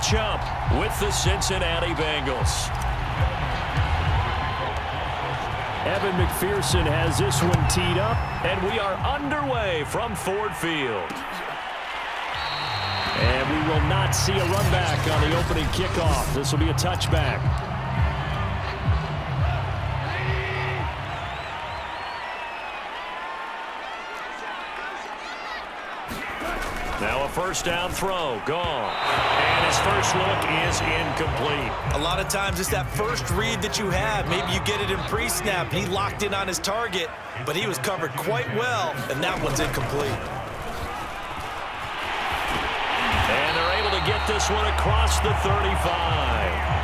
matchup with the Cincinnati Bengals. Evan McPherson has this one teed up, and we are underway from Ford Field. And we will not see a run back on the opening kickoff. This will be a touchback. Now a first down throw, gone. And his first look is incomplete. A lot of times it's that first read that you have. Maybe you get it in pre-snap. He locked in on his target, but he was covered quite well, and that one's incomplete. And they're able to get this one across the 35.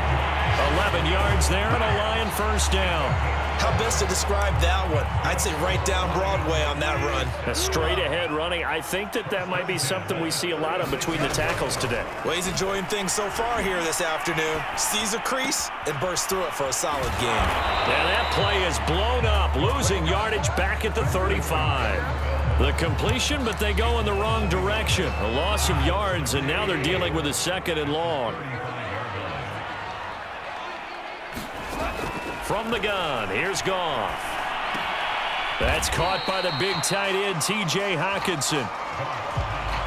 11 yards there and a Lion first down. How best to describe that one? I'd say right down Broadway on that run. A straight ahead running. I think that might be something we see a lot of between the tackles today. Well, he's enjoying things so far here this afternoon. Sees a crease and bursts through it for a solid gain. And that play is blown up, losing yardage back at the 35. The completion, but they go in the wrong direction. A loss of yards, and now they're dealing with a second and long. From the gun, here's Goff. That's caught by the big tight end, T.J. Hockenson.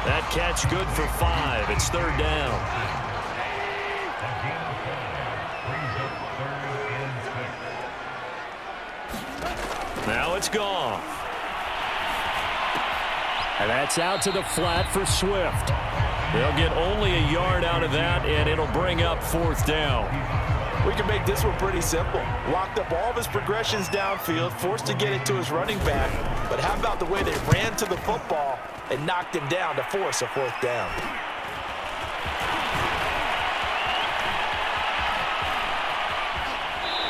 That catch good for 5. It's third down. Now it's Goff. And that's out to the flat for Swift. They'll get only a yard out of that, and it'll bring up fourth down. We can make this one pretty simple. Locked up all of his progressions downfield, forced to get it to his running back. But how about the way they ran to the football and knocked him down to force a fourth down?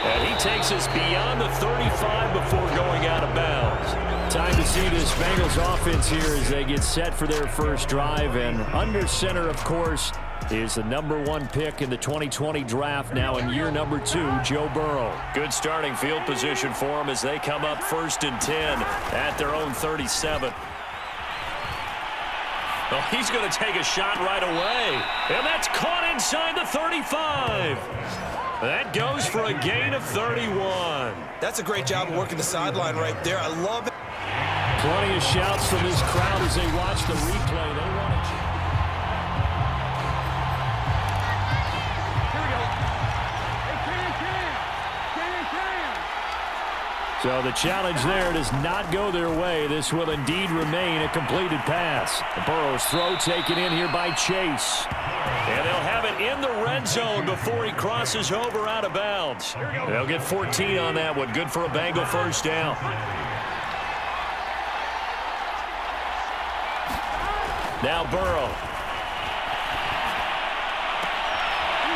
And he takes us beyond the 35 before going out of bounds. Time to see this Bengals offense here as they get set for their first drive. And under center, of course, is the #1 pick in the 2020 draft, now in year number 2, Joe Burrow. Good starting field position for him as they come up 1st and 10 at their own 37. Well, he's going to take a shot right away. And that's caught inside the 35. That goes for a gain of 31. That's a great job of working the sideline right there. I love it. Plenty of shouts from this crowd as they watch the replay. They want to cheer. So the challenge there does not go their way. This will indeed remain a completed pass. Burrow's throw taken in here by Chase. And they'll have it in the red zone before he crosses over out of bounds. They'll get 14 on that one. Good for a Bengal first down. Now Burrow.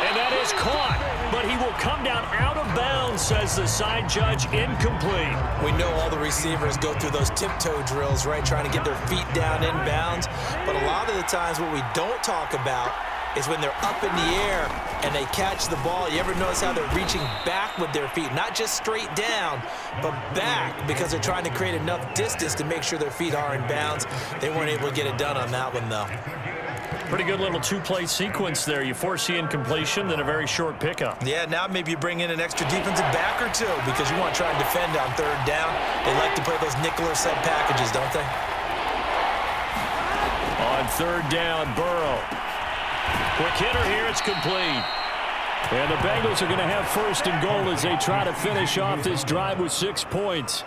And that is caught. But he will come down out of bounds, says the side judge, incomplete. We know all the receivers go through those tiptoe drills, right, trying to get their feet down in bounds. But a lot of the times what we don't talk about is when they're up in the air and they catch the ball. You ever notice how they're reaching back with their feet? Not just straight down, but back, because they're trying to create enough distance to make sure their feet are in bounds. They weren't able to get it done on that one, though. Pretty good little two-play sequence there. You force the incompletion, then a very short pickup. Yeah, now maybe you bring in an extra defensive back or two because you want to try and defend on third down. They like to play those nickel or sub packages, don't they? On third down, Burrow. Quick hitter here, it's complete. And the Bengals are going to have first and goal as they try to finish off this drive with 6 points.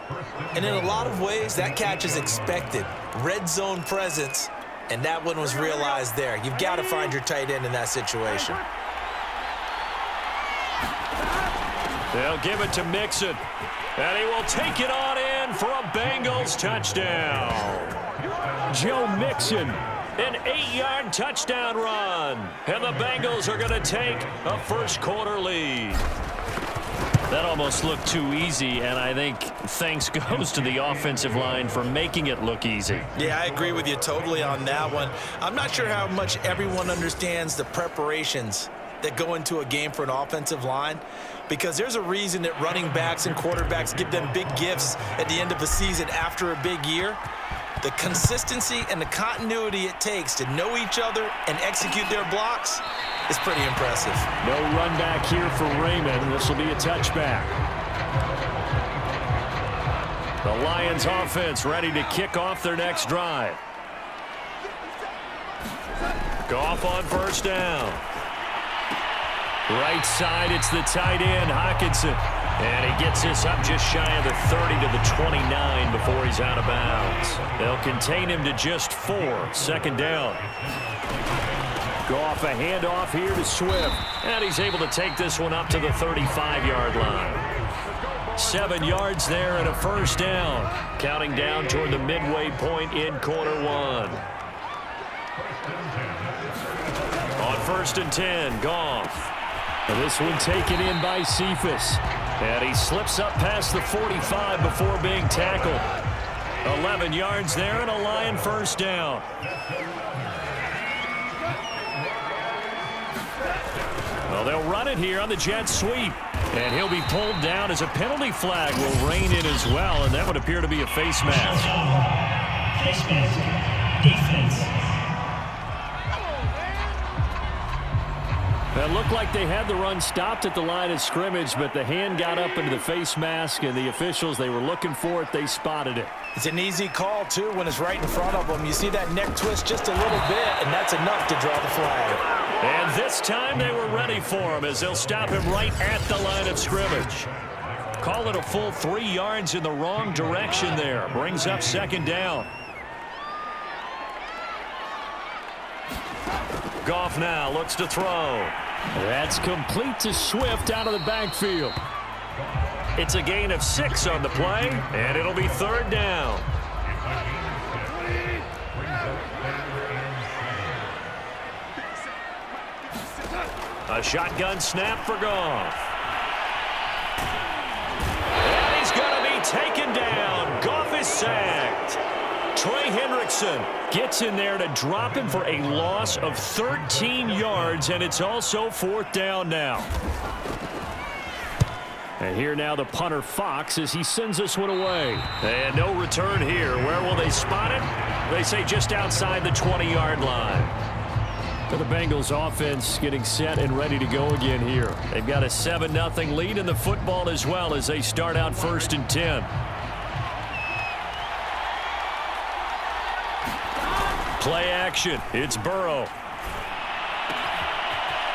And in a lot of ways, that catch is expected. Red zone presence. And that one was realized there. You've got to find your tight end in that situation. They'll give it to Mixon. And he will take it on in for a Bengals touchdown. Joe Mixon, an 8-yard touchdown run. And the Bengals are going to take a first-quarter lead. That almost looked too easy, and I think thanks goes to the offensive line for making it look easy. Yeah, I agree with you totally on that one. I'm not sure how much everyone understands the preparations that go into a game for an offensive line, because there's a reason that running backs and quarterbacks give them big gifts at the end of the season after a big year. The consistency and the continuity it takes to know each other and execute their blocks is pretty impressive. No run back here for Raymond. This will be a touchback. The Lions offense ready to kick off their next drive. Goff on first down. Right side, it's the tight end, Hockenson. And he gets this up just shy of the 30 to the 29 before he's out of bounds. They'll contain him to just 4. Second down. Goff a handoff here to Swift. And he's able to take this one up to the 35-yard line. 7 yards there and a first down. Counting down toward the midway point in quarter one. On first and 10, Goff. And this one taken in by Cephas. And he slips up past the 45 before being tackled. 11 yards there and a Lion first down. Well, they'll run it here on the jet sweep. And he'll be pulled down as a penalty flag will rein in as well. And that would appear to be a face mask. Face mask. Defense. It looked like they had the run stopped at the line of scrimmage, but the hand got up into the face mask, and the officials, they were looking for it. They spotted it. It's an easy call, too, when it's right in front of them. You see that neck twist just a little bit, and that's enough to draw the flag. And this time they were ready for him as they'll stop him right at the line of scrimmage. Call it a full 3 yards in the wrong direction there. Brings up second down. Goff now looks to throw. That's complete to Swift out of the backfield. It's a gain of 6 on the play, and it'll be third down. A shotgun snap for Goff. And he's going to be taken down. Goff is sacked. Trey Hendrickson gets in there to drop him for a loss of 13 yards, and it's also fourth down now. And here now the punter Fox as he sends this one away. And no return here. Where will they spot it? They say just outside the 20-yard line. For the Bengals offense getting set and ready to go again here. They've got a 7-0 lead in the football as well as they start out first and 10. Play action. It's Burrow.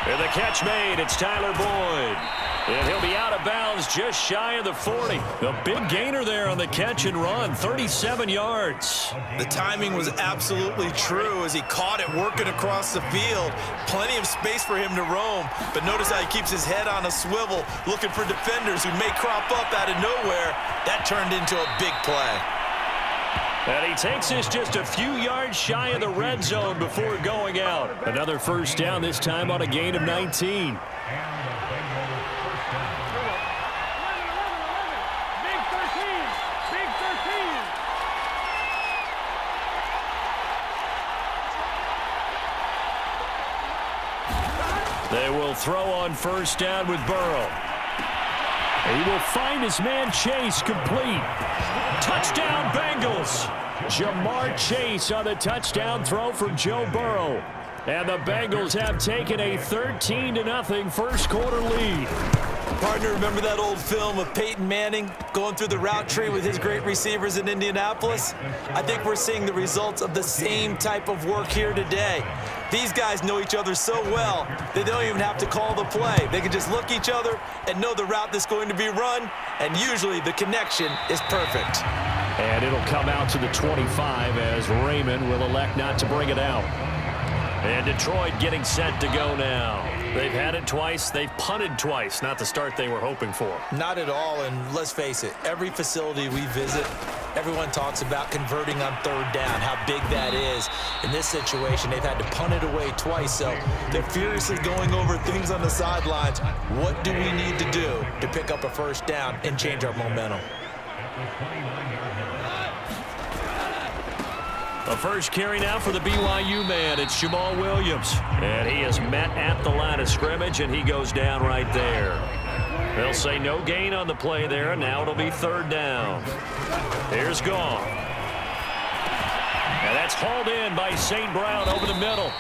And the catch made. It's Tyler Boyd. And he'll be out of bounds just shy of the 40. The big gainer there on the catch and run. 37 yards. The timing was absolutely true as he caught it working across the field. Plenty of space for him to roam. But notice how he keeps his head on a swivel looking for defenders who may crop up out of nowhere. That turned into a big play. And he takes this just a few yards shy of the red zone before going out. Another first down, this time on a gain of 19. They will throw on first down with Burrow. He will find his man Chase complete. Touchdown Bengals. Jamar Chase on the touchdown throw from Joe Burrow. And the Bengals have taken a 13-0 first quarter lead. Partner, remember that old film of Peyton Manning going through the route tree with his great receivers in Indianapolis? I think we're seeing the results of the same type of work here today. These guys know each other so well they don't even have to call the play. They can just look each other and know the route that's going to be run, and usually the connection is perfect. And it'll come out to the 25 as Raymond will elect not to bring it out. And Detroit getting set to go now. They've had it twice. They've punted twice. Not the start they were hoping for. Not at all, and let's face it, every facility we visit, everyone talks about converting on third down, how big that is. In this situation, they've had to punt it away twice, so they're furiously going over things on the sidelines. What do we need to do to pick up a first down and change our momentum? A first carry now for the BYU man. It's Jamal Williams. And he is met at the line of scrimmage, and he goes down right there. They'll say no gain on the play there, and now it'll be third down. Here's Goff. And that's hauled in by St. Brown over the middle.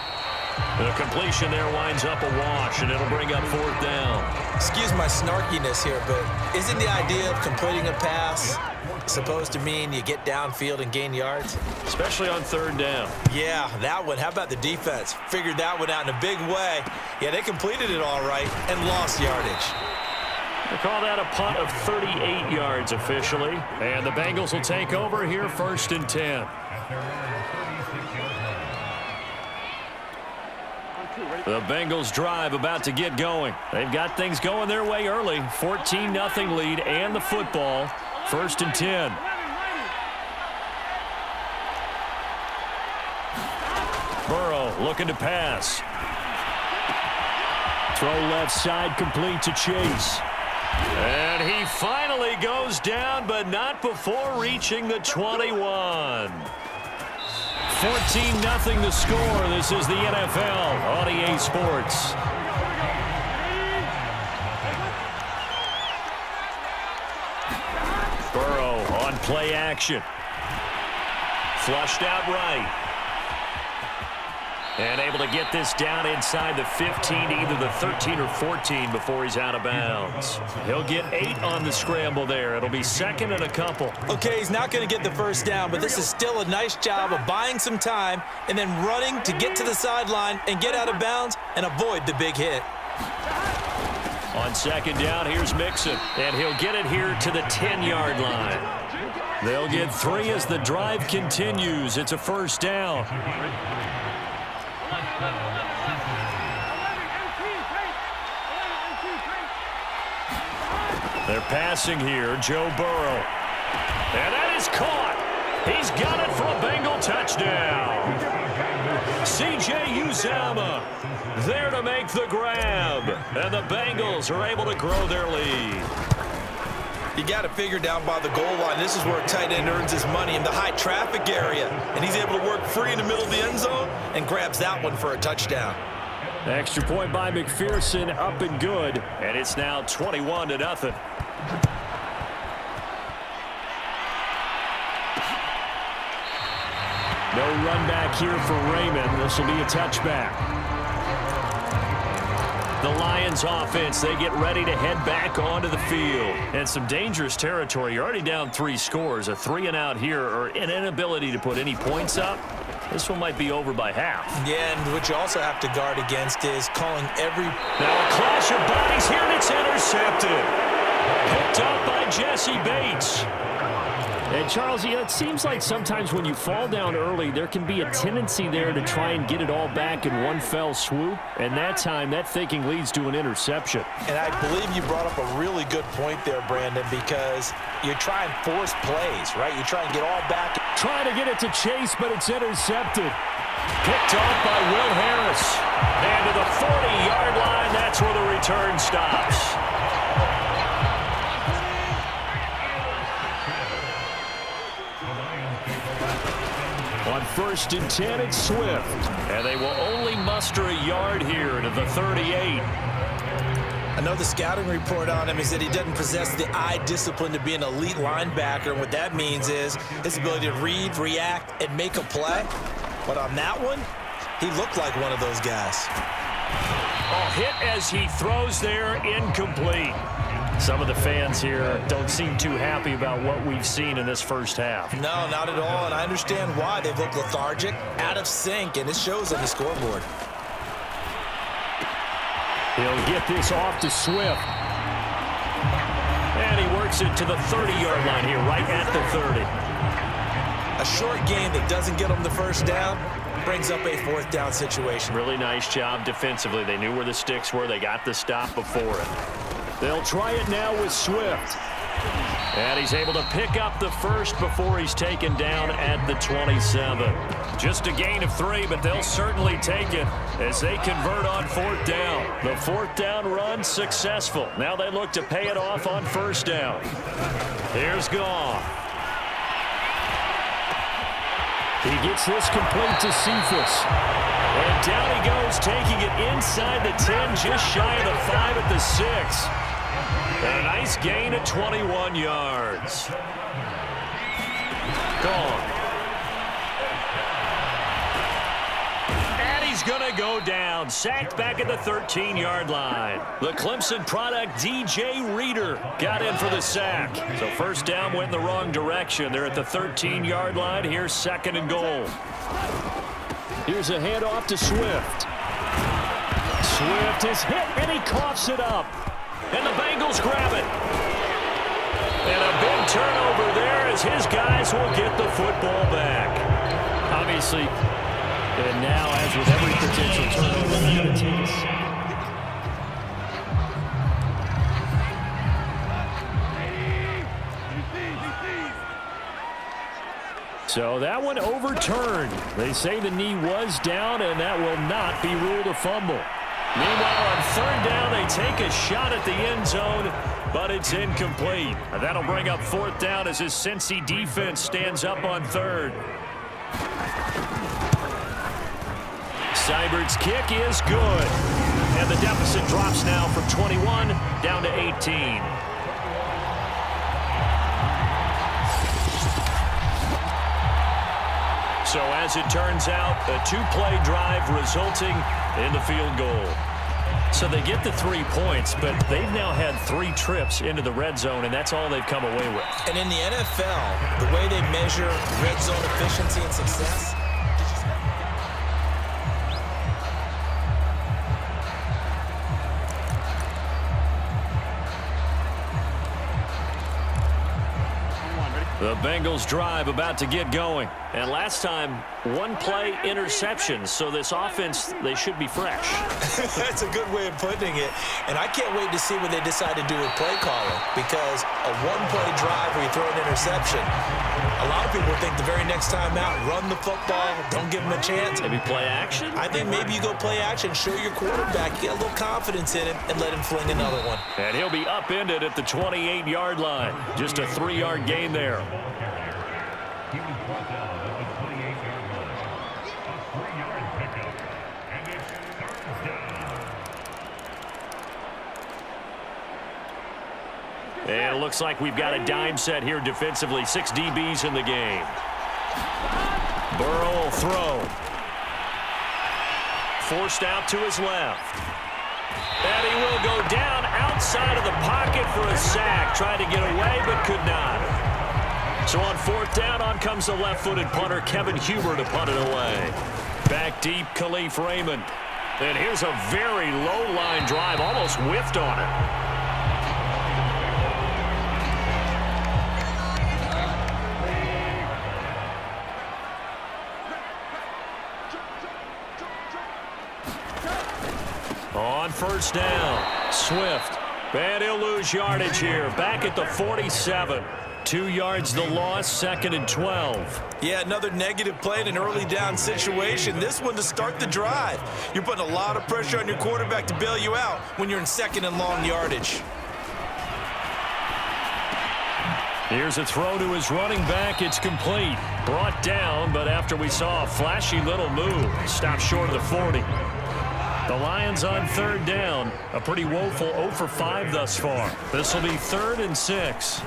The completion there winds up a wash, and it'll bring up 4th down. Excuse my snarkiness here, but isn't the idea of completing a pass supposed to mean you get downfield and gain yards? Especially on 3rd down. Yeah, that one. How about the defense? Figured that one out in a big way. Yeah, they completed it all right and lost yardage. They call that a punt of 38 yards officially. And the Bengals will take over here 1st and 10. The Bengals drive about to get going. They've got things going their way early. 14-0 lead and the football. 1st and 10. Burrow looking to pass. Throw left side complete to Chase. And he finally goes down, but not before reaching the 21. 14-0 the score. This is the NFL on EA Sports. Burrow on play action. Flushed out right. And able to get this down inside the 15 to either the 13 or 14 before he's out of bounds. He'll get 8 on the scramble there. It'll be 2nd and a couple. Okay, he's not going to get the 1st down, but this is still a nice job of buying some time and then running to get to the sideline and get out of bounds and avoid the big hit. On 2nd down, here's Mixon, and he'll get it here to the 10-yard line. They'll get 3 as the drive continues. It's a 1st down. They're passing here, Joe Burrow. And that is caught. He's got it for a Bengal touchdown. C.J. Uzomah there to make the grab. And the Bengals are able to grow their lead. You got to figure down by the goal line. This is where a tight end earns his money in the high traffic area. And he's able to work free in the middle of the end zone and grabs that one for a touchdown. Extra point by McPherson, up and good. And it's now 21-0. No run back here for Raymond. This will be a touchback. The Lions offense, they get ready to head back onto the field. And some dangerous territory. You're already down 3 scores. A 3-and-out here or an inability to put any points up. This one might be over by half. Yeah, and what you also have to guard against is calling every... Now a clash of bodies here, and it's intercepted. Picked up by Jesse Bates. And Charles, it seems like sometimes when you fall down early, there can be a tendency there to try and get it all back in one fell swoop. And that time, that thinking leads to an interception. And I believe you brought up a really good point there, Brandon, because you try and force plays, right? You try and get all back. Trying to get it to Chase, but it's intercepted. Picked off by Will Harris. And to the 40-yard line, that's where the return stops. On 1st and 10, it's Swift. And they will only muster a yard here to the 38. I know the scouting report on him is that he doesn't possess the eye discipline to be an elite linebacker. And what that means is his ability to read, react, and make a play. But on that one, he looked like one of those guys. Oh, hit as he throws there, incomplete. Some of the fans here don't seem too happy about what we've seen in this first half. No, not at all, and I understand why. They've looked lethargic, out of sync, and it shows on the scoreboard. He'll get this off to Swift. And he works it to the 30-yard line here, right at the 30. A short game that doesn't get them the 1st down brings up a 4th down situation. Really nice job defensively. They knew where the sticks were. They got the stop before it. They'll try it now with Swift. And he's able to pick up the 1st before he's taken down at the 27. Just a gain of 3, but they'll certainly take it as they convert on 4th down. The 4th down run successful. Now they look to pay it off on 1st down. Here's Goff. He gets this complete to Cephas. And down he goes, taking it inside the 10, just shy of the 5 at the 6. And a nice gain of 21 yards. Gone. he's going to go down. Sacked back at the 13-yard line. The Clemson product, DJ Reader, got in for the sack. So first down went in the wrong direction. They're at the 13-yard line. Here's second and goal. Here's a handoff to Swift. Swift is hit, and he coughs it up. And the Bengals grab it. And a big turnover there as his guys will get the football back. Obviously, and now, as with every potential turnover, they're going to take a sack. So that one overturned. They say the knee was down, and that will not be ruled a fumble. Meanwhile, on third down, they take a shot at the end zone, but it's incomplete. That'll bring up fourth down as his Cincy defense stands up on third. Seibert's kick is good. And the deficit drops now from 21 down to 18. So as it turns out, a two-play drive resulting in the field goal. So they get the 3 points, but they've now had 3 trips into the red zone, and that's all they've come away with. And in the NFL, the way they measure red zone efficiency and success, the Bengals drive about to get going. And last time, 1-play interception. So this offense, they should be fresh. That's a good way of putting it. And I can't wait to see what they decide to do with play calling, because a 1-play drive where you throw an interception, a lot of people think the very next time out, run the football, don't give them a chance. Maybe play action? I think maybe you go play action, show your quarterback, get a little confidence in him, and let him fling another one. And he'll be upended at the 28-yard line. Just a 3-yard gain there. He was brought down at the 28-yard line. A 3-yard pickup, and it's third down. And it looks like we've got a dime set here defensively. 6 DBs in the game. Burrow will throw. Forced out to his left. And he will go down outside of the pocket for a sack. Tried to get away, but could not. So on fourth down, on comes the left-footed punter, Kevin Huber, to punt it away. Back deep, Khalif Raymond. And here's a very low-line drive, almost whiffed on it. On first down, Swift. And he'll lose yardage here. Back at the 47. 2 yards the loss, second and 12. Yeah, another negative play in an early down situation. This one to start the drive. You're putting a lot of pressure on your quarterback to bail you out when you're in second and long yardage. Here's a throw to his running back. It's complete. Brought down, but after we saw a flashy little move, stopped short of the 40. The Lions on third down. A pretty woeful 0 for 5 thus far. This will be 3rd and 6.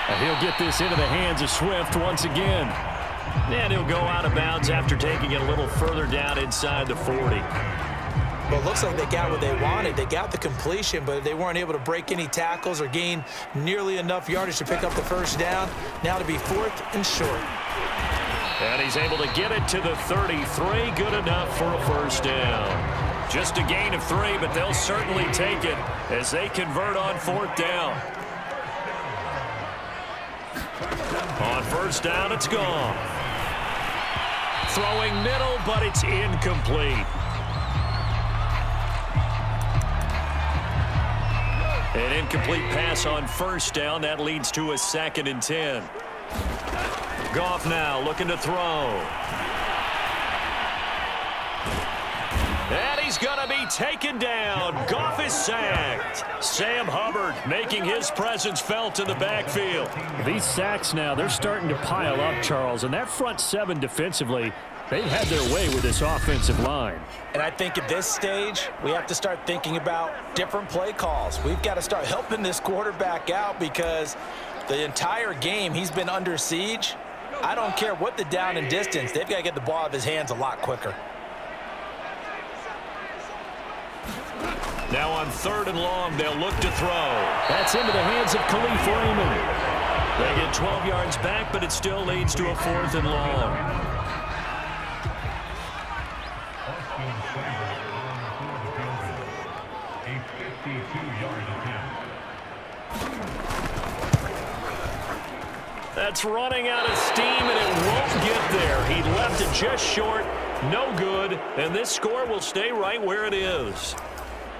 And he'll get this into the hands of Swift once again. And he'll go out of bounds after taking it a little further down inside the 40. Well, it looks like they got what they wanted. They got the completion, but they weren't able to break any tackles or gain nearly enough yardage to pick up the first down. Now to be 4th and short. And he's able to get it to the 33. Good enough for a first down. Just a gain of 3, but they'll certainly take it as they convert on 4th down. On first down, it's gone. Throwing middle, but it's incomplete. An incomplete pass on first down. That leads to a 2nd and 10. Goff now looking to throw. And he's going to be taken down. Goff is sacked. Sam Hubbard making his presence felt in the backfield. These sacks now, they're starting to pile up, Charles. And that front 7 defensively, they've had their way with this offensive line. And I think at this stage, we have to start thinking about different play calls. We've got to start helping this quarterback out because the entire game he's been under siege. I don't care what the down and distance. They've got to get the ball out of his hands a lot quicker. Now on 3rd and long, they'll look to throw. That's into the hands of Khalif Raymond. They get 12 yards back, but it still leads to a 4th and long. A 52-yard attempt. That's running out of steam, and it won't get there. He left it just short, no good, and this score will stay right where it is.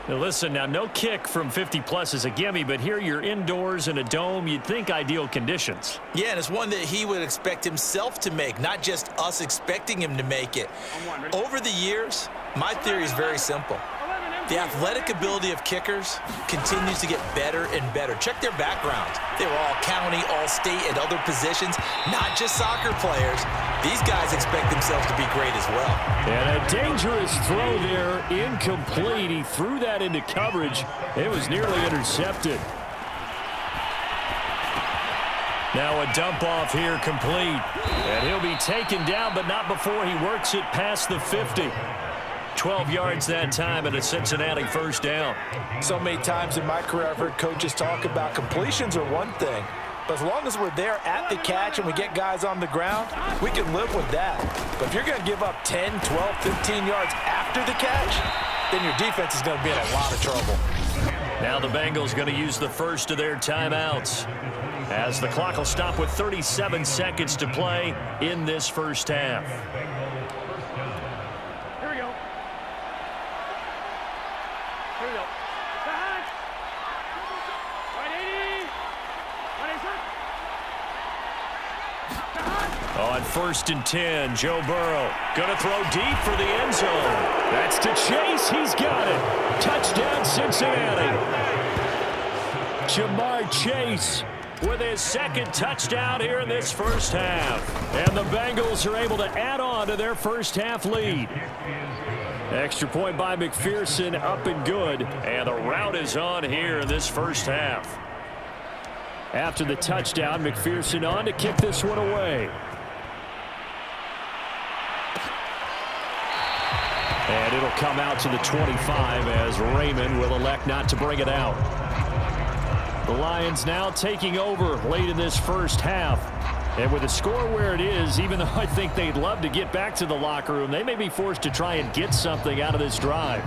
Now listen, now no kick from 50-plus is a gimme, but here you're indoors in a dome. You'd think ideal conditions. Yeah, and it's one that he would expect himself to make, not just us expecting him to make it. Over the years, my theory is very simple. The athletic ability of kickers continues to get better and better. Check their backgrounds. They were all county, all state, and other positions, not just soccer players. These guys expect themselves to be great as well. And a dangerous throw there, incomplete. He threw that into coverage. It was nearly intercepted. Now a dump off here complete. And he'll be taken down, but not before he works it past the 50. 12 yards that time and a Cincinnati 1st down. So many times in my career I've heard coaches talk about completions are one thing, but as long as we're there at the catch and we get guys on the ground, we can live with that. But if you're going to give up 10, 12, 15 yards after the catch, then your defense is going to be in a lot of trouble. Now the Bengals going to use the first of their timeouts, as the clock will stop with 37 seconds to play in this first half. On 1st and 10, Joe Burrow going to throw deep for the end zone. That's to Chase. He's got it. Touchdown, Cincinnati. Jamar Chase with his 2nd touchdown here in this first half. And the Bengals are able to add on to their first half lead. Extra point by McPherson, up and good. And the route is on here in this first half. After the touchdown, McPherson on to kick this one away. And it'll come out to the 25 as Raymond will elect not to bring it out. The Lions now taking over late in this first half. And with the score where it is, even though I think they'd love to get back to the locker room, they may be forced to try and get something out of this drive.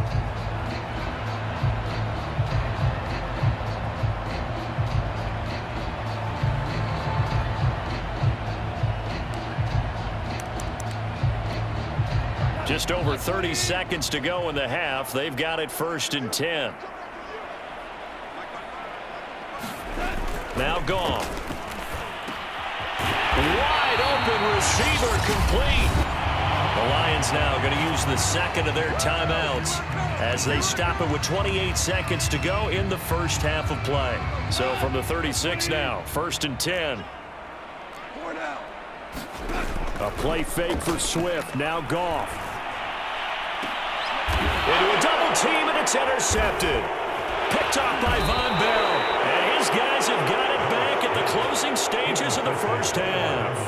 Just over 30 seconds to go in the half. They've got it 1st and 10. Now gone. Wide open receiver complete. The Lions now going to use the 2nd of their timeouts as they stop it with 28 seconds to go in the first half of play. So from the 36 now, 1st and 10. A play fake for Swift. Now Goff. Into a double team, and it's intercepted. Picked off by Von Bell. And his guys have got it back at the closing stages of the first half.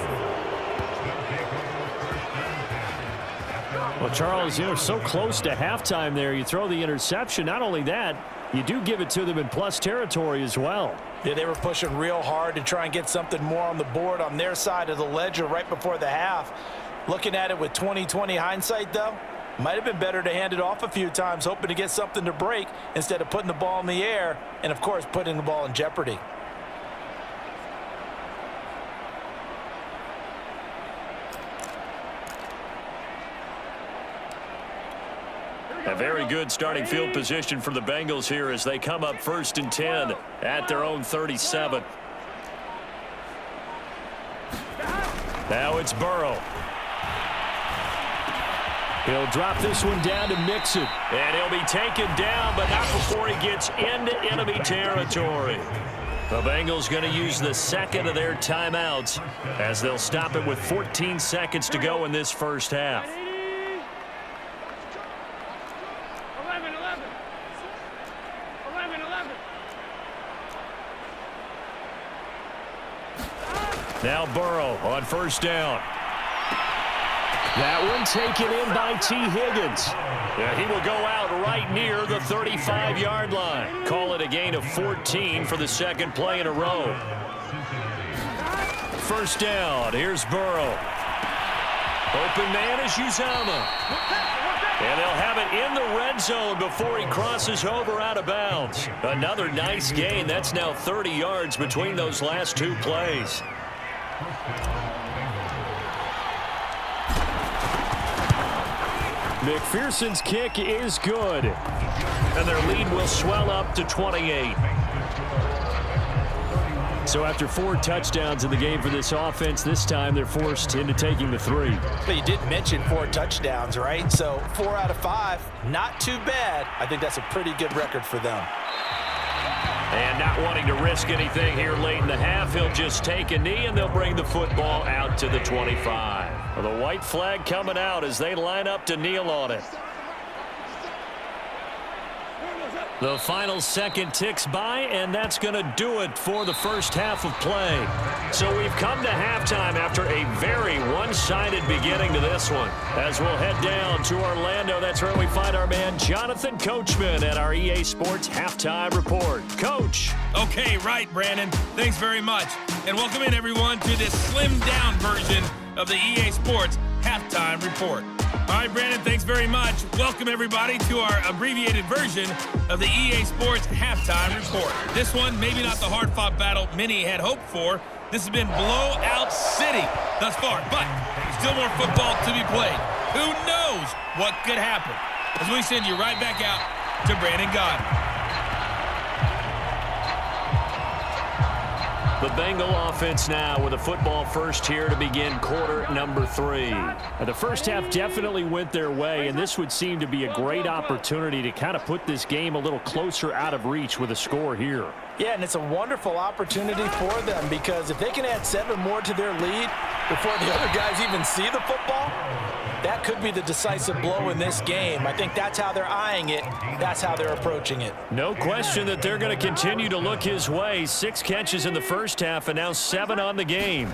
Well, Charles, you're so close to halftime there. You throw the interception. Not only that, you do give it to them in plus territory as well. Yeah, they were pushing real hard to try and get something more on the board on their side of the ledger right before the half. Looking at it with 20/20 hindsight, though, might have been better to hand it off a few times, hoping to get something to break instead of putting the ball in the air and, of course, putting the ball in jeopardy. A very good starting field position for the Bengals here as they come up 1st and 10 at their own 37. Now it's Burrow. He'll drop this one down to Mixon. And he'll be taken down, but not before he gets into enemy territory. The Bengals going to use the 2nd of their timeouts as they'll stop it with 14 seconds to go in this first half. Now Burrow on first down. That one taken in by T. Higgins. Yeah, he will go out right near the 35-yard line. Call it a gain of 14 for the second play in a row. First down. Here's Burrow. Open man is Uzomah. And they'll have it in the red zone before he crosses over out of bounds. Another nice gain. That's now 30 yards between those last two plays. McPherson's kick is good. And their lead will swell up to 28. So after 4 touchdowns in the game for this offense, this time they're forced into taking the 3. But you did mention 4 touchdowns, right? So 4 out of 5, not too bad. I think that's a pretty good record for them. And not wanting to risk anything here late in the half, he'll just take a knee and they'll bring the football out to the 25. Well, the white flag coming out as they line up to kneel on it. The final second ticks by, and that's going to do it for the first half of play. So we've come to halftime after a very one-sided beginning to this one. As we'll head down to Orlando, that's where we find our man Jonathan Coachman at our EA Sports Halftime Report. Coach. Okay, right, Brandon. Thanks very much. And welcome in, everyone, to this slimmed-down version of the EA Sports Halftime Report. All right, Brandon, thanks very much. Welcome, everybody, to our abbreviated version of the EA Sports Halftime Report. This one, maybe not the hard-fought battle many had hoped for. This has been blowout city thus far, but still more football to be played. Who knows what could happen? As we send you right back out to Brandon Gaudin. The Bengal offense now with a football first here to begin quarter number 3. The first half definitely went their way, and this would seem to be a great opportunity to kind of put this game a little closer out of reach with a score here. Yeah, and it's a wonderful opportunity for them because if they can add 7 more to their lead before the other guys even see the football, that could be the decisive blow in this game. I think that's how they're eyeing it. That's how they're approaching it. No question that they're going to continue to look his way. 6 catches in the first half and now 7 on the game.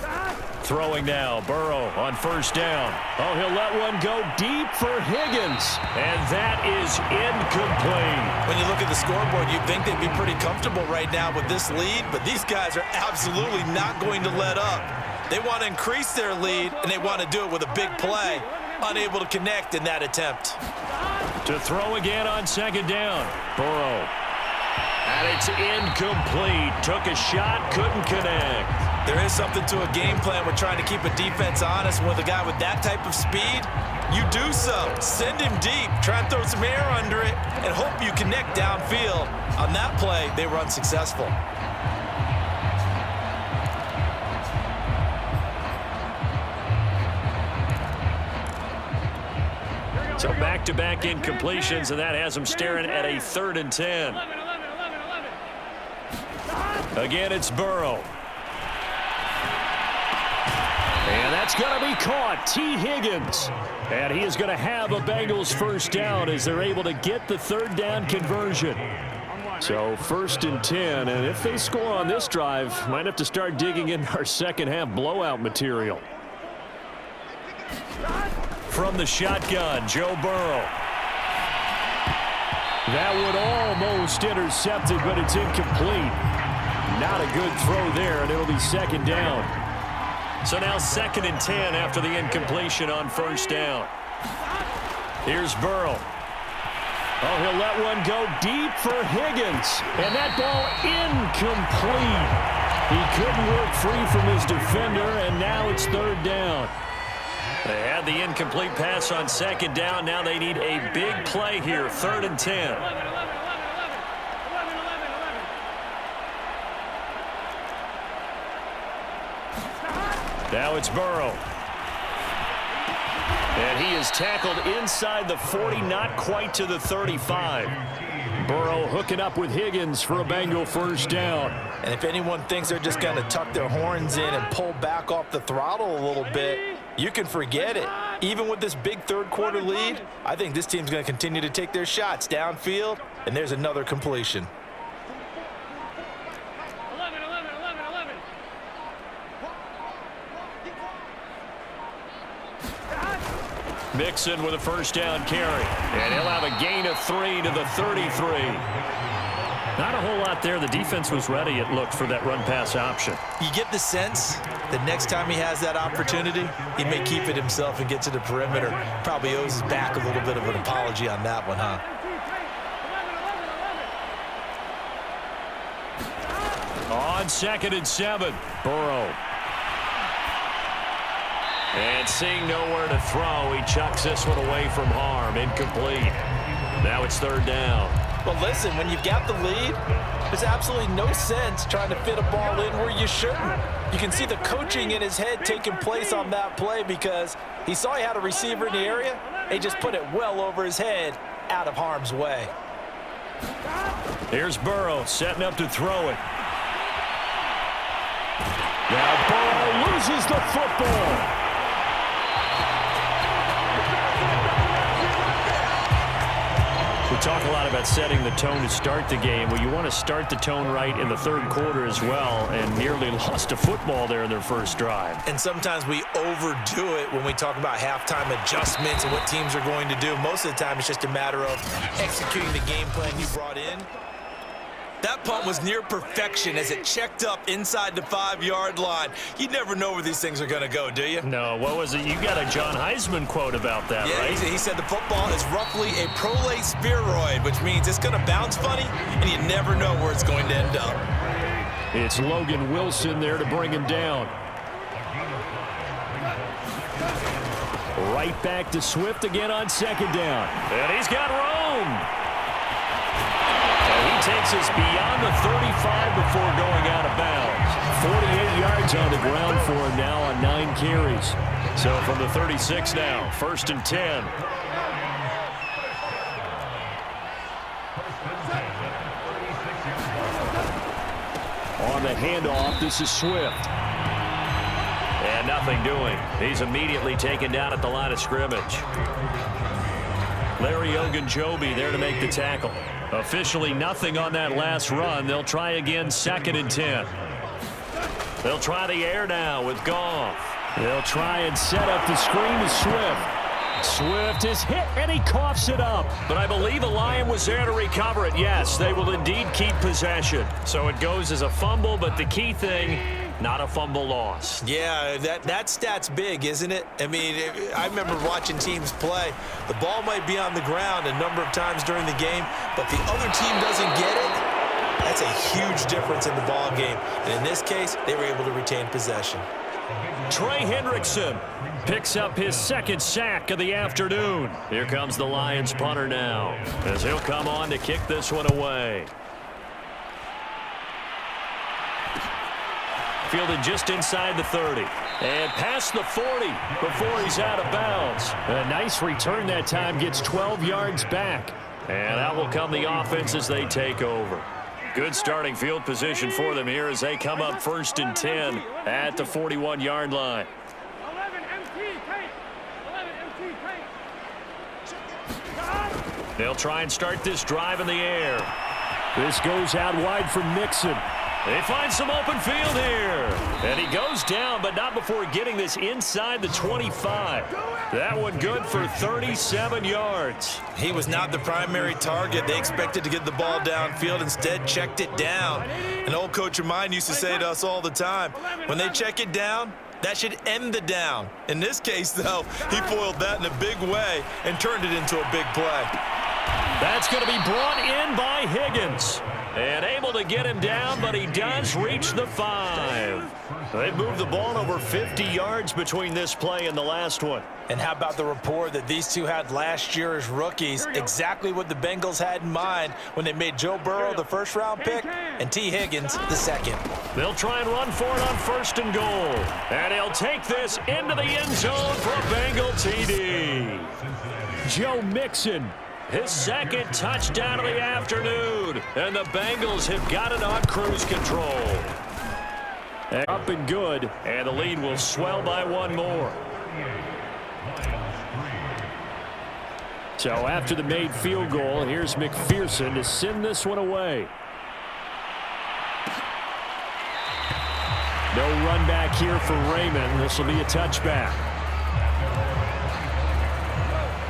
Throwing now, Burrow on first down. Oh, he'll let one go deep for Higgins. And that is incomplete. When you look at the scoreboard, you'd think they'd be pretty comfortable right now with this lead, but these guys are absolutely not going to let up. They want to increase their lead, and they want to do it with a big play. Unable to connect in that attempt. To throw again on second down. Burrow. And it's incomplete. Took a shot, couldn't connect. There is something to a game plan. We're trying to keep a defense honest. With a guy with that type of speed, you do so. Send him deep. Try and throw some air under it and hope you connect downfield. On that play, they were unsuccessful. So back-to-back incompletions, and that has them staring at a 3rd and 10. Again, it's Burrow. And that's going to be caught. T. Higgins. And he is going to have a Bengals first down as they're able to get the 3rd down conversion. So 1st and 10, and if they score on this drive, might have to start digging in our second half blowout material. From the shotgun, Joe Burrow. That would almost intercept it, but it's incomplete. Not a good throw there, and it'll be 2nd down. So now 2nd and 10 after the incompletion on first down. Here's Burrow. Oh, he'll let one go deep for Higgins. And that ball incomplete. He couldn't work free from his defender, and now it's 3rd down. They had the incomplete pass on 2nd down. Now they need a big play here, 3rd and 10. Now it's Burrow. And he is tackled inside the 40, not quite to the 35. Burrow hooking up with Higgins for a Bengal first down. And if anyone thinks they're just going to tuck their horns in and pull back off the throttle a little bit, you can forget it. Even with this big 3rd quarter lead, I think this team's going to continue to take their shots downfield, and there's another completion. Mixon with a first down carry. And he'll have a gain of 3 to the 33. Not a whole lot there. The defense was ready, it looked, for that run-pass option. You get the sense that next time he has that opportunity, he may keep it himself and get to the perimeter. Probably owes his back a little bit of an apology on that one, huh? On 2nd and 7, Burrow. And seeing nowhere to throw, he chucks this one away from harm. Incomplete. Now it's 3rd down. Well, listen, when you've got the lead, there's absolutely no sense trying to fit a ball in where you shouldn't. You can see the coaching in his head taking place on that play because he saw he had a receiver in the area. He just put it well over his head, out of harm's way. Here's Burrow setting up to throw it. Now Burrow loses the football. We talk a lot about setting the tone to start the game. Well, you want to start the tone right in the 3rd quarter as well, and nearly lost a football there in their first drive. And sometimes we overdo it when we talk about halftime adjustments and what teams are going to do. Most of the time, it's just a matter of executing the game plan you brought in. That punt was near perfection as it checked up inside the 5-yard line. You never know where these things are going to go, do you? No, what was it? You got a John Heisman quote about that, yeah, right? He said the football is roughly a prolate spheroid, which means it's going to bounce funny, and you never know where it's going to end up. It's Logan Wilson there to bring him down. Right back to Swift again on 2nd down. And he's got room. He takes us beyond the 35 before going out of bounds. 48 yards on the ground for him now on 9 carries. So from the 36 now, 1st and 10. On the handoff, this is Swift. And nothing doing. He's immediately taken down at the line of scrimmage. Larry Ogunjobi there to make the tackle. Officially nothing on that last run. They'll try again 2nd and 10. They'll try the air now with Goff. They'll try and set up the screen to Swift. Swift is hit and he coughs it up. But I believe a Lion was there to recover it. Yes, they will indeed keep possession. So it goes as a fumble, but the key thing, not a fumble loss. Yeah, that stat's big, isn't it? I mean, I remember watching teams play. The ball might be on the ground a number of times during the game, but the other team doesn't get it. That's a huge difference in the ball game. And in this case, they were able to retain possession. Trey Hendrickson picks up his 2nd sack of the afternoon. Here comes the Lions punter now, as he'll come on to kick this one away. Fielded just inside the 30. And past the 40 before he's out of bounds. A nice return that time, gets 12 yards back. And out will come the offense as they take over. Good starting field position for them here as they come up 1st and 10 at the 41-yard line. 11 MT, take. 11 MT, take. They'll try and start this drive in the air. This goes out wide for Mixon. They find some open field here. And he goes down, but not before getting this inside the 25. That one good for 37 yards. He was not the primary target. They expected to get the ball downfield. Instead, checked it down. An old coach of mine used to say to us all the time, when they check it down, that should end the down. In this case, though, he foiled that in a big way and turned it into a big play. That's going to be brought in by Higgins. And able to get him down, but he does reach the 5. They moved the ball over 50 yards between this play and the last one. And how about the rapport that these two had last year as rookies? Exactly what the Bengals had in mind when they made Joe Burrow the 1st-round pick and T. Higgins the 2nd. They'll try and run for it on 1st and goal. And he'll take this into the end zone for a Bengal TD. Joe Mixon, his 2nd touchdown of the afternoon. And the Bengals have got it on cruise control. Up and good. And the lead will swell by 1 more. So after the made field goal, here's McPherson to send this one away. No run back here for Raymond. This will be a touchback.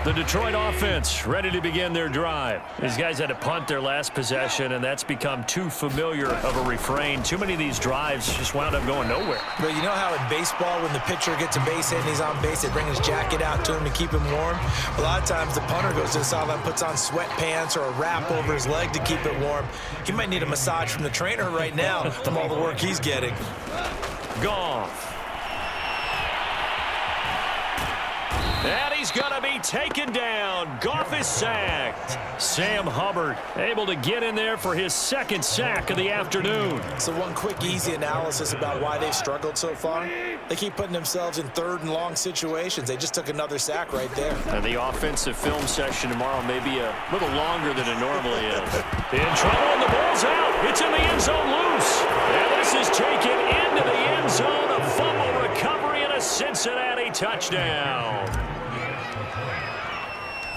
The Detroit offense ready to begin their drive. These guys had to punt their last possession, and that's become too familiar of a refrain. Too many of these drives just wound up going nowhere. But you know how in baseball, when the pitcher gets a base hit and he's on base, they bring his jacket out to him to keep him warm? A lot of times the punter goes to the sideline, puts on sweatpants or a wrap over his leg to keep it warm. He might need a massage from the trainer right now from all the work he's getting. Goff. And he's going to be taken down. Goff is sacked. Sam Hubbard able to get in there for his second sack of the afternoon. So one quick, easy analysis about why they've struggled so far. They keep putting themselves in third and long situations. They just took another sack right there. The offensive film session tomorrow may be a little longer than it normally is. In trouble, and the ball's out. It's in the end zone loose. And this is taken into the end zone. A fumble recovery and a Cincinnati touchdown.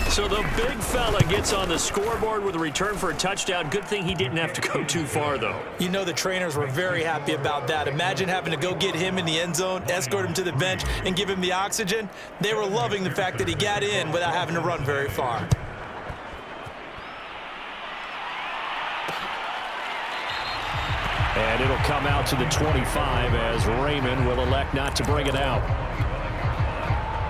So the big fella gets on the scoreboard with a return for a touchdown. Good thing he didn't have to go too far, though. You know the trainers were very happy about that. Imagine having to go get him in the end zone, escort him to the bench, and give him the oxygen. They were loving the fact that he got in without having to run very far. And it'll come out to the 25 as Raymond will elect not to bring it out.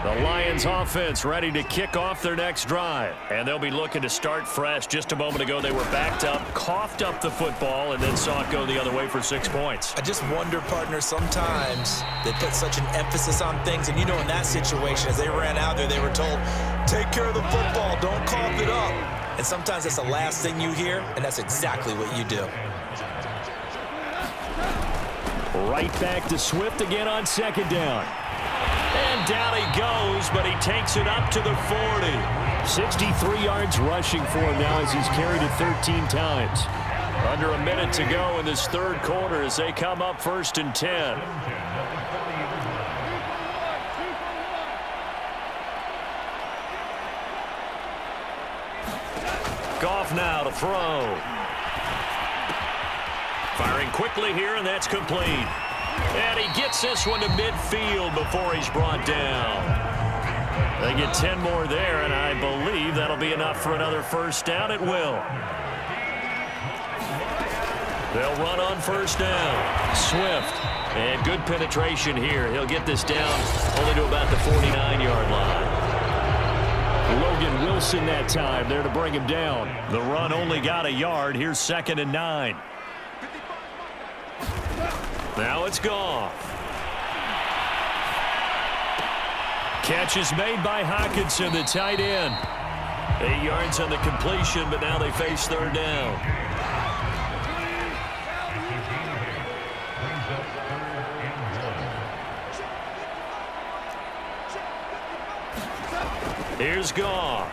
The Lions offense ready to kick off their next drive. And they'll be looking to start fresh. Just a moment ago, they were backed up, coughed up the football, and then saw it go the other way for 6 points. I just wonder, partner, sometimes they put such an emphasis on things. And, you know, in that situation, as they ran out there, they were told, take care of the football, don't cough it up. And sometimes that's the last thing you hear, and that's exactly what you do. Right back to Swift again on second down. And down he goes, but he takes it up to the 40. 63 yards rushing for him now as he's carried it 13 times. Under a minute to go in this third quarter as they come up 1st and 10. Goff now to throw. Firing quickly here, and that's complete. And he gets this one to midfield before he's brought down. They get 10 more there, and I believe that'll be enough for another first down. It will. They'll run on first down. Swift. And good penetration here. He'll get this down only to about the 49-yard line. Logan Wilson that time there to bring him down. The run only got a yard. Here's 2nd and 9. Now it's Goff. Catch is made by Hockenson, the tight end. 8 yards on the completion, but now they face third down. Here's Goff.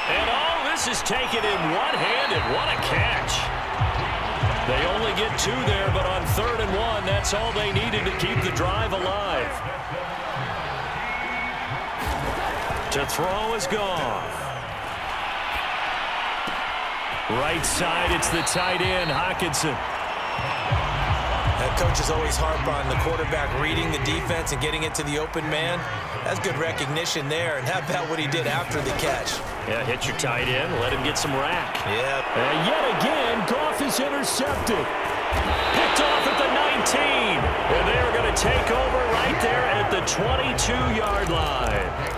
And oh, this is taken in one-handed. What a catch. They only get 2 there, but on 3rd and 1, that's all they needed to keep the drive alive. To throw is Goff. Right side, it's the tight end, Hockenson. That coach is always harp on the quarterback reading the defense and getting it to the open man. That's good recognition there. And how about what he did after the catch? Yeah, hit your tight end, let him get some rack. Yeah. And yet again, Goff is intercepted. Picked off at the 19. And they are going to take over right there at the 22-yard line.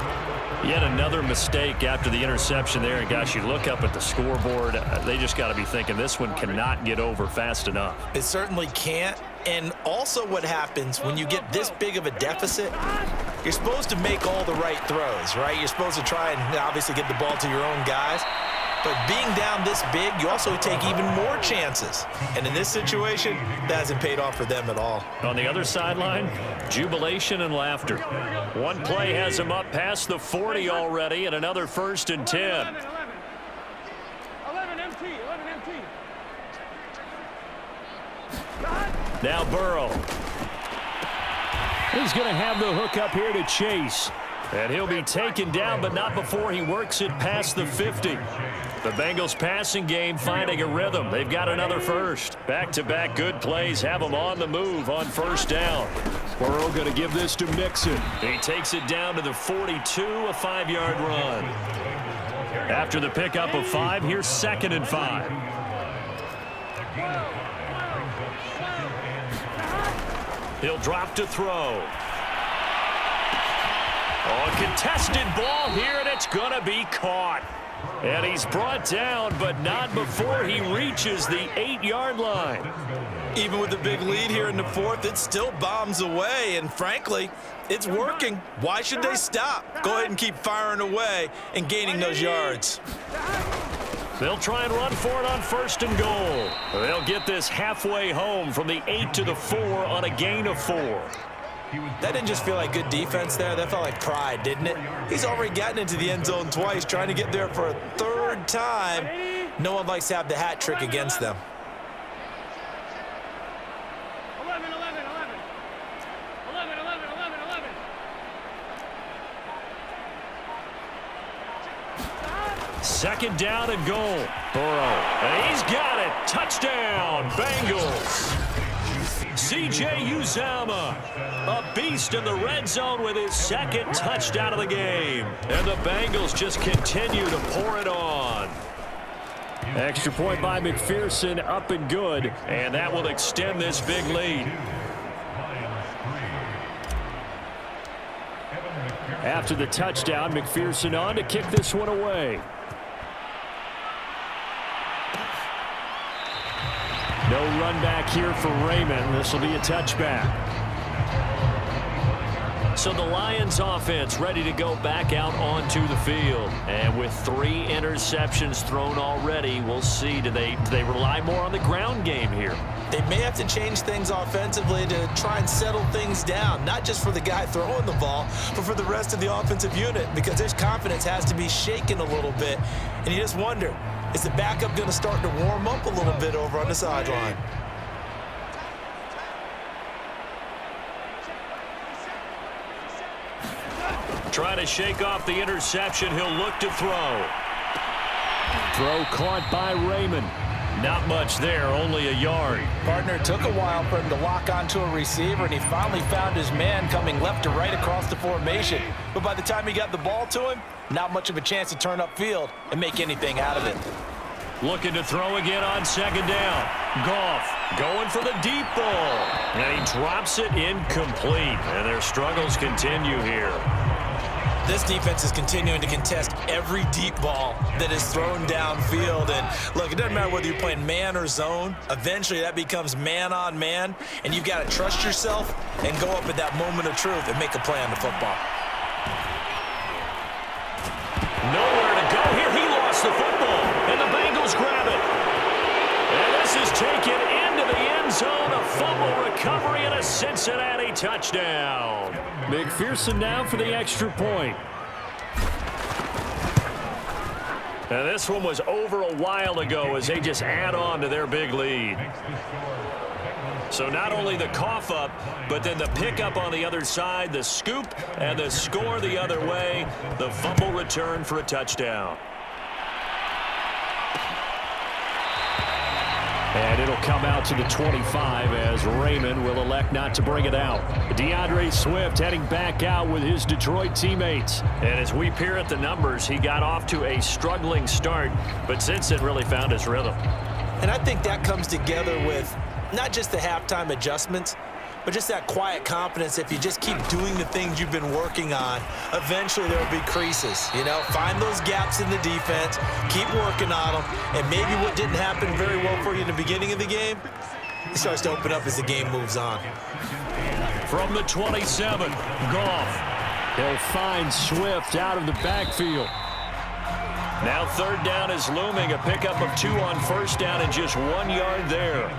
Yet another mistake after the interception there. And, gosh, you look up at the scoreboard. They just got to be thinking this one cannot get over fast enough. It certainly can't. And also what happens when you get this big of a deficit, you're supposed to make all the right throws, right? You're supposed to try and obviously get the ball to your own guys. But being down this big, you also take even more chances. And in this situation, that hasn't paid off for them at all. On the other sideline, jubilation and laughter. One play has him up past the 40 already, and another 1st and 10. 11 MT. Now Burrow. He's going to have the hook up here to Chase. And he'll be taken down, but not before he works it past the 50. The Bengals passing game finding a rhythm. They've got another first. Back-to-back good plays have them on the move on first down. Burrow going to give this to Mixon. He takes it down to the 42, a 5-yard run. After the pickup of 5, here's 2nd and 5. He'll drop to throw. Oh, contested ball here, and it's going to be caught. And he's brought down, but not before he reaches the 8-yard line. Even with the big lead here in the 4th, it still bombs away, and frankly, it's working. Why should they stop? Go ahead and keep firing away and gaining those yards. They'll try and run for it on 1st and goal. They'll get this halfway home from the 8 to the 4 on a gain of 4. That didn't just feel like good defense there. That felt like pride, didn't it? He's already gotten into the end zone twice, trying to get there for a 3rd time. No one likes to have the hat trick against them. 11, 11, 11. 11, 11, 11, 11. Second down and goal. Burrow. And he's got it. Touchdown, Bengals. C.J. Uzomah, a beast in the red zone with his 2nd touchdown of the game. And the Bengals just continue to pour it on. Extra point by McPherson, up and good. And that will extend this big lead. After the touchdown, McPherson on to kick this one away. No run back here for Raymond. This will be a touchback. So the Lions offense ready to go back out onto the field. And with 3 interceptions thrown already, we'll see. Do they rely more on the ground game here? They may have to change things offensively to try and settle things down, not just for the guy throwing the ball, but for the rest of the offensive unit, because their confidence has to be shaken a little bit. And you just wonder, is the backup going to start to warm up a little bit over on the sideline? Trying to shake off the interception. He'll look to throw. Throw caught by Raymond. Not much there, only a yard. Partner, it took a while for him to lock onto a receiver, and he finally found his man coming left to right across the formation. But by the time he got the ball to him, not much of a chance to turn upfield and make anything out of it. Looking to throw again on 2nd down. Goff going for the deep ball. And he drops it incomplete. And their struggles continue here. This defense is continuing to contest every deep ball that is thrown downfield. And look, it doesn't matter whether you're playing man or zone. Eventually that becomes man on man. And you've got to trust yourself and go up at that moment of truth and make a play on the football. Nowhere to go here. He lost the football. And the Bengals grab it. And this is taken into the end zone. A fumble recovery and a Cincinnati touchdown. McPherson now for the extra point. And this one was over a while ago as they just add on to their big lead. So not only the cough up, but then the pickup on the other side, the scoop, and the score the other way. The fumble return for a touchdown. And it'll come out to the 25 as Raymond will elect not to bring it out. DeAndre Swift heading back out with his Detroit teammates. And as we peer at the numbers, he got off to a struggling start, but since then really found his rhythm. And I think that comes together with not just the halftime adjustments, but just that quiet confidence. If you just keep doing the things you've been working on, eventually there will be creases. You know, find those gaps in the defense, keep working on them, and maybe what didn't happen very well for you in the beginning of the game, it starts to open up as the game moves on. From the 27, Goff. They'll find Swift out of the backfield. Now 3rd down is looming. A pickup of 2 on 1st down and just 1 yard there.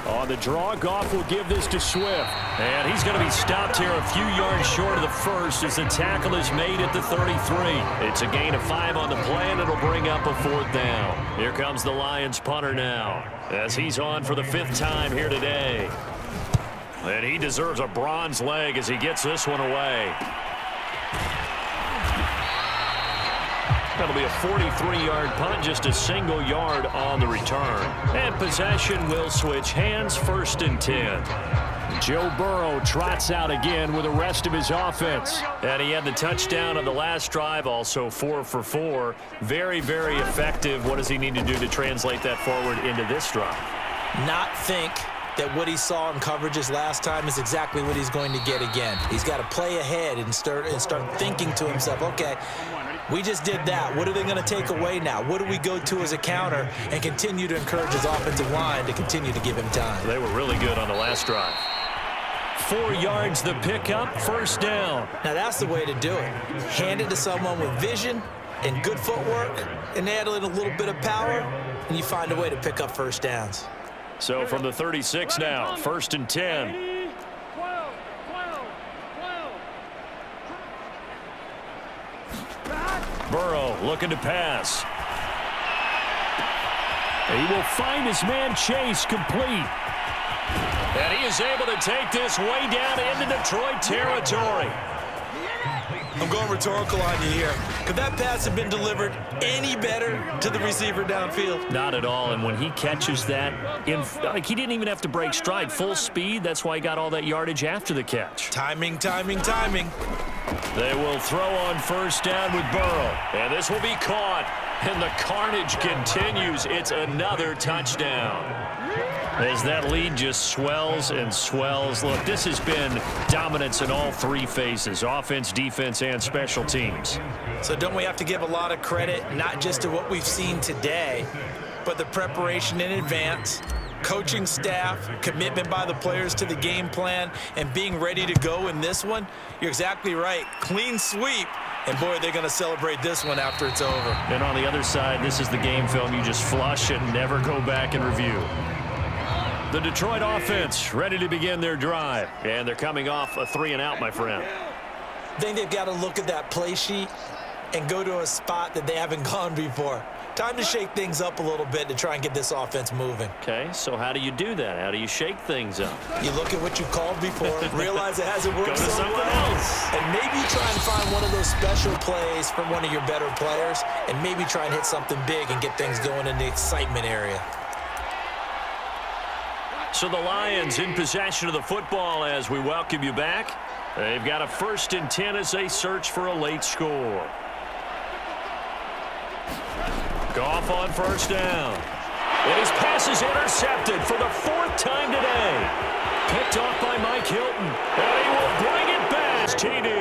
On the draw, Goff will give this to Swift. And he's going to be stopped here a few yards short of the first as the tackle is made at the 33. It's a gain of 5 on the play, and it'll bring up a 4th down. Here comes the Lions punter now as he's on for the 5th time here today. And he deserves a bronze leg as he gets this one away. That'll be a 43-yard punt, just a single yard on the return. And possession will switch hands, 1st and 10. Joe Burrow trots out again with the rest of his offense. And he had the touchdown on the last drive, also 4 for 4. Very, very effective. What does he need to do to translate that forward into this drive? Not think that what he saw in coverages last time is exactly what he's going to get again. He's got to play ahead and start thinking to himself, okay, we just did that. What are they going to take away now? What do we go to as a counter? And continue to encourage his offensive line to continue to give him time. They were really good on the last drive. 4 yards the pickup, 1st down. Now that's the way to do it. Hand it to someone with vision and good footwork, and add in a little bit of power, and you find a way to pick up 1st downs. So from the 36 now, 1st and 10. 12. Burrow looking to pass. He will find his man Chase complete. And he is able to take this way down into Detroit territory. I'm going rhetorical on you here. Could that pass have been delivered any better to the receiver downfield? Not at all, and when he catches that, he didn't even have to break stride. Full speed, that's why he got all that yardage after the catch. Timing. They will throw on 1st down with Burrow. And this will be caught, and the carnage continues. It's another touchdown. As that lead just swells and swells. Look, this has been dominance in all 3 phases, offense, defense, and special teams. So don't we have to give a lot of credit, not just to what we've seen today, but the preparation in advance, coaching staff, commitment by the players to the game plan, and being ready to go in this one? You're exactly right. Clean sweep. And, boy, they're going to celebrate this one after it's over. And on the other side, this is the game film you just flush and never go back and review. The Detroit offense ready to begin their drive. And they're coming off a 3-and-out, my friend. I think they've got to look at that play sheet and go to a spot that they haven't gone before. Time to shake things up a little bit to try and get this offense moving. Okay, so how do you do that? How do you shake things up? You look at what you called before, realize it hasn't worked Go to so something well, else. and maybe try and find one of those special plays from one of your better players, and maybe try and hit something big and get things going in the excitement area. So the Lions in possession of the football as we welcome you back. They've got a 1st and 10 as they search for a late score. Goff on 1st down. And his pass is intercepted for the 4th time today. Picked off by Mike Hilton. And he will bring it back. TD.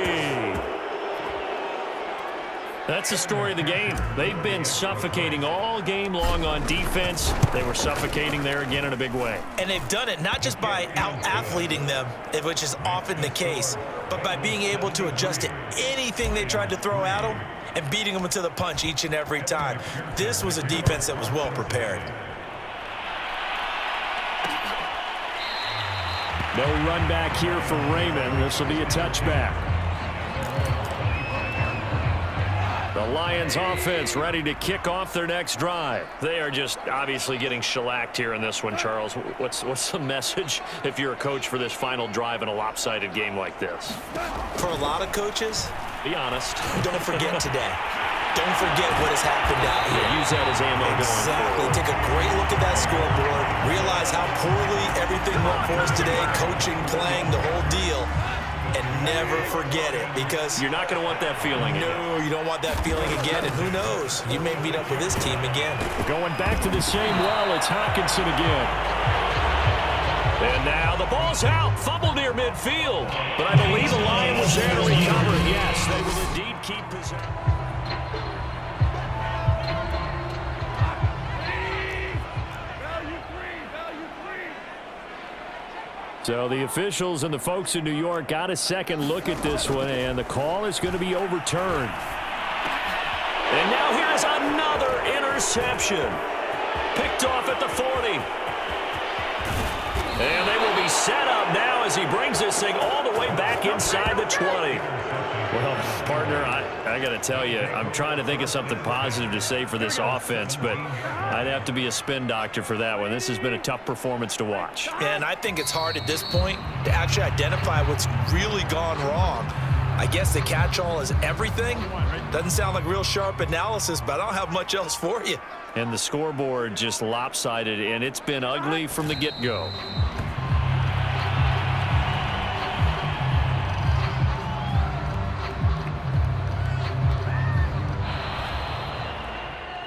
That's the story of the game. They've been suffocating all game long on defense. They were suffocating there again in a big way. And they've done it not just by out-athleting them, which is often the case, but by being able to adjust to anything they tried to throw at them and beating them into the punch each and every time. This was a defense that was well prepared. No run back here for Raymond. This will be a touchback. The Lions offense ready to kick off their next drive. They are just obviously getting shellacked here in this one, Charles. What's the message if you're a coach for this final drive in a lopsided game like this? For a lot of coaches, be honest. Don't forget today. Don't forget what has happened out here. Yeah, use that as ammo going forward. Take a great look at that scoreboard. Realize how poorly everything went for us today. Coaching, playing, the whole deal. And never forget it, because you're not going to want that feeling again. No, you don't want that feeling again, and who knows? You may meet up with this team again. Going back to the same well, it's Hockenson again. And now the ball's out. Fumble near midfield. But I believe the Lion was there to recover. Yes, they will indeed keep possession. So the officials and the folks in New York got a second look at this one, and the call is going to be overturned. And now here's another interception. Picked off at the 40. And they will be set up now as he brings this thing all the way back inside the 20. Well, partner, I got to tell you, I'm trying to think of something positive to say for this offense, but I'd have to be a spin doctor for that one. This has been a tough performance to watch. And I think it's hard at this point to actually identify what's really gone wrong. I guess the catch-all is everything. Doesn't sound like real sharp analysis, but I don't have much else for you. And the scoreboard just lopsided, and it's been ugly from the get-go.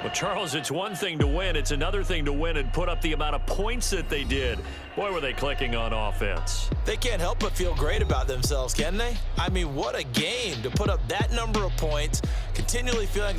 Well, Charles, it's one thing to win. It's another thing to win and put up the amount of points that they did. Boy, were they clicking on offense. They can't help but feel great about themselves, can they? I mean, what a game to put up that number of points, continually feeling like